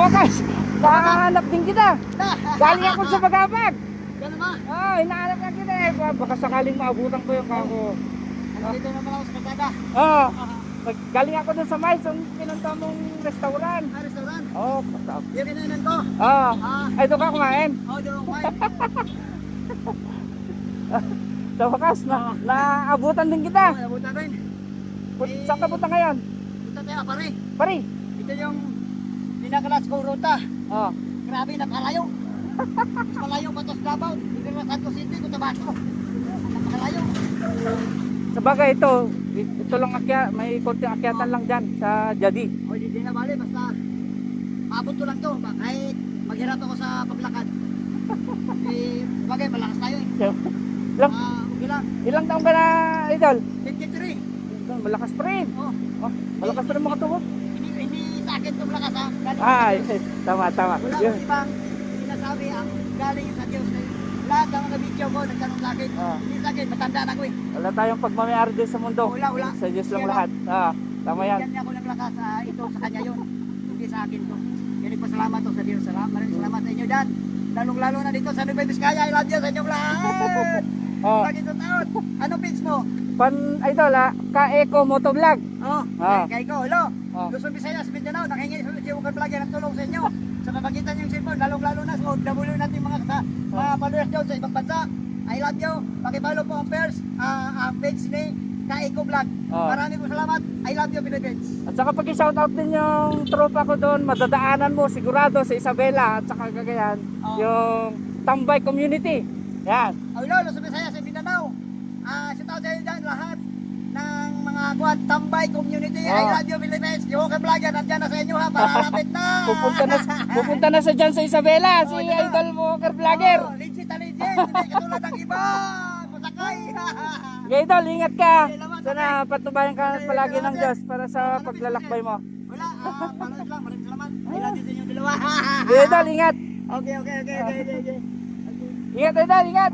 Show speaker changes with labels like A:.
A: wakas, nakahanap din kita. Galing ako sa Bagapag.
B: Ganun ba?
A: Oh, hinahanap na kita eh. Baka sakaling maabutan ko yung kako.
B: Dito naman ako sa kalsada.
A: Oh, galing ako dun sa Mais, yung pinunta mong restaurant.
B: Restaurant.
A: Oh, patap.
B: Yung kinainan ko.
A: Oh, ay doon ka kumain.
B: Doon ako kumain.
A: Sa wakas, naabutan din kita.
B: Nabutan rin.
A: Saan ka punta ngayon?
B: Punta tayo, pare.
A: Pari.
B: Ito yung pinakalas kong ruta.
A: Oh.
B: Grabe, napakalayo. Mas malayo pa ito sa Davao. Hindi na Santo City, Cotabato. Napakalayo.
A: Sa bagay ito lang may konting akyatan lang dyan sa Jadi.
B: O, hindi na bali. Basta maabot ko lang to. Kahit maghirap ako sa paglakad. Bagay, malakas tayo eh. Okay lang.
A: Ilang taong ka na, Idol?
B: 53.
A: Malakas pa rin.
B: Oh.
A: Oh, malakas pa rin mga tubo.
B: Hindi sa akin itong lakas ha. Galing
A: Ay,
B: sa Diyos.
A: tama.
B: Wala akong ibang sinasabi ang galing sa Diyos. Lahat ng mga video ko nagtanong sa akin. Hindi sa akin, matanda na ko eh.
A: Wala tayong pagmamayari din sa mundo.
B: Wala.
A: Sa Diyos lang
B: Yan,
A: lahat. Tama yan.
B: Bigyan niya ako ng lakas, ito sa kanya yun. Hindi sa akin to. Kaya nagpasalamat to sa Diyos. Maraming salamat sa inyo dyan. Lalong-lalo na dito sa Nueva Vizcaya. I love you sa inyong lahat. Lagi ito taon. Anong pins mo?
A: Idol Ka-Eco Motovlog.
B: Kay ko, hello.
A: Oh.
B: Luzon, Visayas, Mindanao. Nakahingi si Ukan Vlogger ng tulong sa inyo. Sa pamagitan yung cellphone, lalong-lalo na sa OFW natin mga followers doon sa ibang bansa. I love you. Pakipalo po ang ang page ni Ka-Eco Vlog. Maraming po salamat. I love you, Philippines.
A: At saka pag-shoutout din yung tropa ko doon, madadaanan mo sigurado sa Isabela at saka Cagayan, yung Tambay Community. Yan.
B: Hello, Luzon, Visayas, Mindanao. Shout out sa inyo dyan lahat ng mga Tambay Community. I love you, Philippines. Yung Ukan Vlogger, nandiyan na sa inyo ha. Malapit na.
A: Pupunta na sa dyan sa Isabela, si Idol Walker Vlogger.
B: Legit na legit. Hindi katulad ng iba. Musakay.
A: Okay, Idol, ingat ka. Sana patubayan ka palagi ng Diyos para sa paglalakbay mo.
B: Wala, maraming lang, maraming salamat. I love you sa inyong dalawa.
A: Okay, Idol, ingat.
B: Okay.
A: Ingat, Idol, ingat.